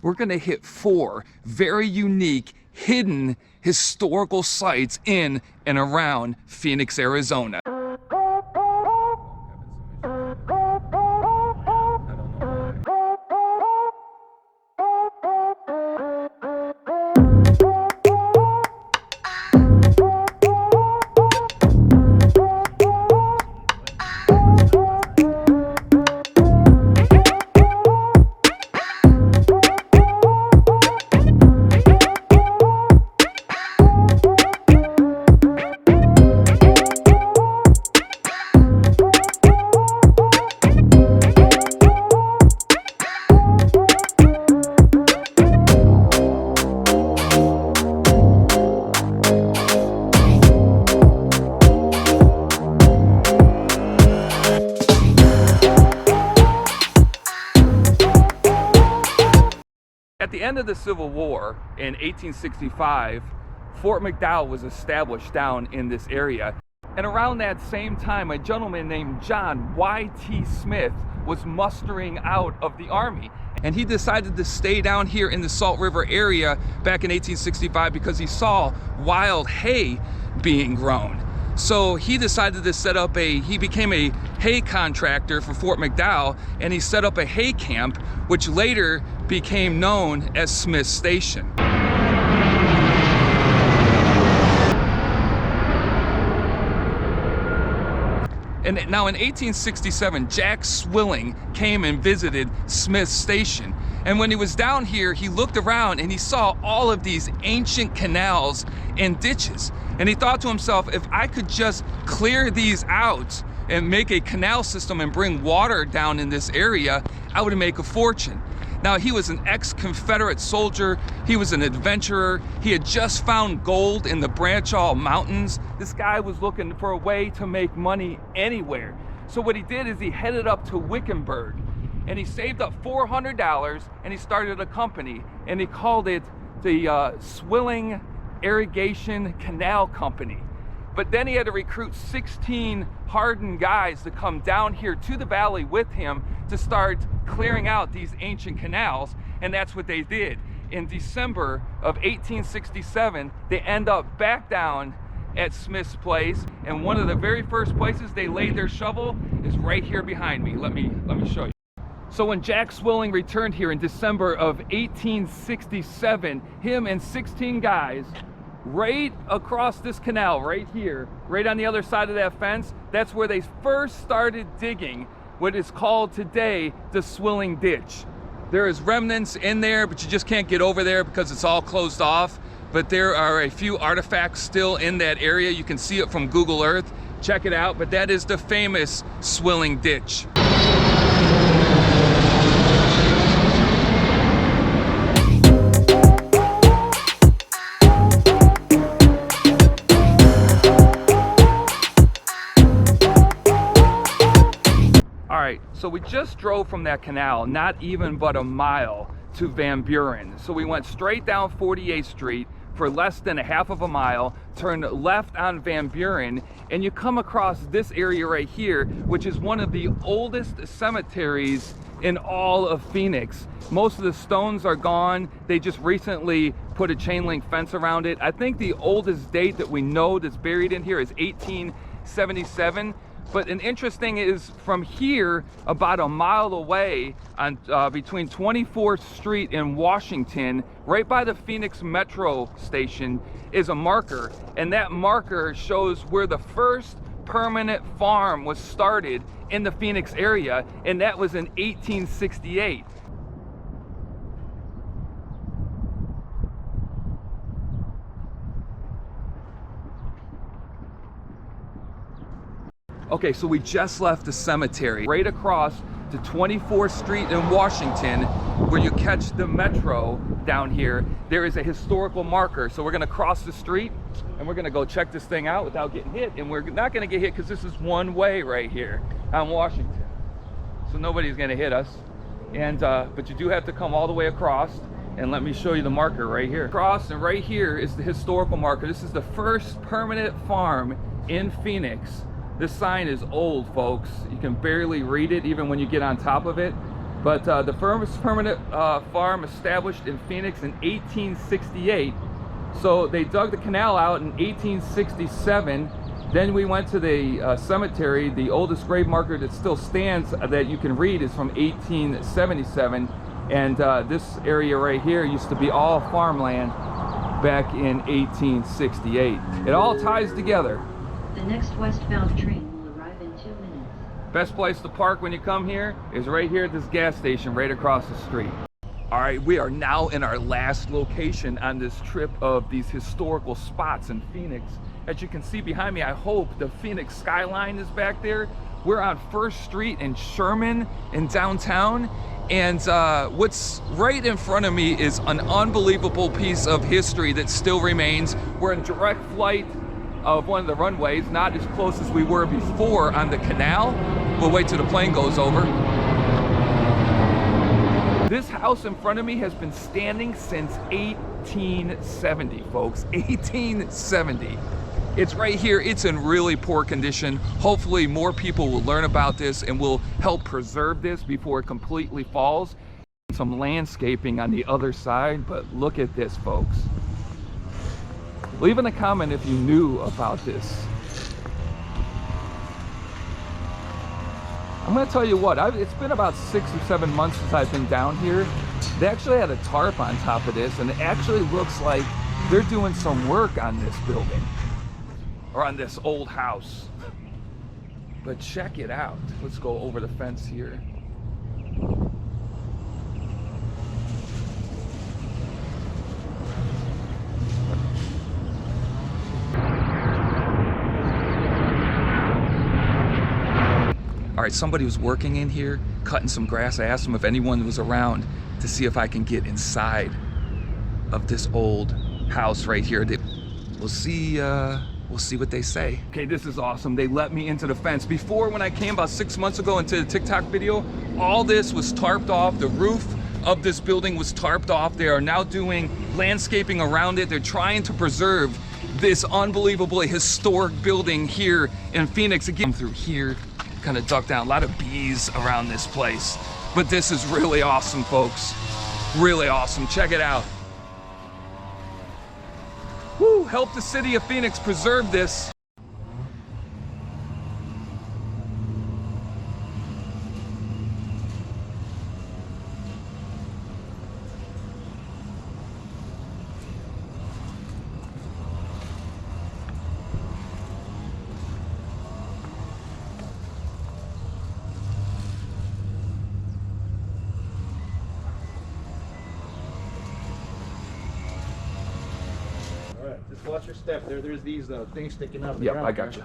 we're gonna hit 4 very unique, hidden historical sites in and around Phoenix, Arizona. At the end of the Civil War in 1865, Fort McDowell was established down in this area. And around that same time, a gentleman named John Y.T. Smith was mustering out of the Army. And he decided to stay down here in the Salt River area back in 1865 because he saw wild hay being grown. So he decided to set up he became a hay contractor for Fort McDowell, and he set up a hay camp, which later became known as Smith Station. And now in 1867, Jack Swilling came and visited Smith Station. And when he was down here, he looked around and he saw all of these ancient canals and ditches. And he thought to himself, if I could just clear these out and make a canal system and bring water down in this area, I would make a fortune. Now, he was an ex-Confederate soldier. He was an adventurer. He had just found gold in the Branchall Mountains. This guy was looking for a way to make money anywhere. So what he did is he headed up to Wickenburg, and he saved up $400, and he started a company, and he called it the Swilling Irrigation Canal Company. But then he had to recruit 16 hardened guys to come down here to the valley with him to start clearing out these ancient canals, and that's what they did. In December of 1867, they end up back down at Smith's place, and one of the very first places they laid their shovel is right here behind me. Let me show you. So when Jack Swilling returned here in December of 1867, him and 16 guys, right across this canal right here, right on the other side of that fence, that's where they first started digging what is called today the Swilling Ditch. There is remnants in there, but you just can't get over there because it's all closed off. But there are a few artifacts still in that area. You can see it from Google Earth. Check it out. But that is the famous Swilling Ditch. So we just drove from that canal, not even but a mile, to Van Buren. So we went straight down 48th Street for less than a half of a mile, turned left on Van Buren, and you come across this area right here, which is one of the oldest cemeteries in all of Phoenix. Most of the stones are gone. They just recently put a chain link fence around it. I think the oldest date that we know that's buried in here is 1877. But an interesting is from here, about a mile away on between 24th Street and Washington, right by the Phoenix Metro station, is a marker. And that marker shows where the first permanent farm was started in the Phoenix area, and that was in 1868. Okay, so we just left the cemetery. Right across to 24th Street in Washington, where you catch the metro down here, there is a historical marker. So we're gonna cross the street and we're gonna go check this thing out without getting hit. And we're not gonna get hit because this is one way right here on Washington. So nobody's gonna hit us. And but you do have to come all the way across, and let me show you the marker right here. Across, and right here is the historical marker. This is the first permanent farm in Phoenix. This sign is old, folks. You can barely read it even when you get on top of it. But the first permanent farm established in Phoenix in 1868. So they dug the canal out in 1867. Then we went to the cemetery. The oldest grave marker that still stands that you can read is from 1877. And this area right here used to be all farmland back in 1868. It all ties together. The next westbound train will arrive in 2 minutes. Best place to park when you come here is right here at this gas station right across the street. All right, we are now in our last location on this trip of these historical spots in Phoenix. As you can see behind me, I hope the Phoenix skyline is back there. We're on First Street in Sherman in downtown. And what's right in front of me is an unbelievable piece of history that still remains. We're in direct flight of one of the runways, not as close as we were before on the canal. We'll wait till the plane goes over. This house in front of me has been standing since 1870, folks. 1870. It's right here. It's in really poor condition. Hopefully more people will learn about this and will help preserve this before it completely falls. Some landscaping on the other side, but look at this, folks. Leave in a comment if you knew about this. I'm gonna tell you what, it's been about 6 or 7 months since I've been down here. They actually had a tarp on top of this, and it actually looks like they're doing some work on this building, or on this old house. But check it out. Let's go over the fence here. All right, somebody was working in here, cutting some grass. I asked them if anyone was around to see if I can get inside of this old house right here. We'll see what they say. Okay, this is awesome. They let me into the fence. Before, when I came about 6 months ago into the TikTok video, all this was tarped off. The roof of this building was tarped off. They are now doing landscaping around it. They're trying to preserve this unbelievably historic building here in Phoenix. Again, through here, kind of duck down. A lot of bees around this place. But this is really awesome, folks. Really awesome. Check it out. Woo, help the city of Phoenix preserve this. Just watch your step. There's these things sticking out of the Yep, ground. I got you.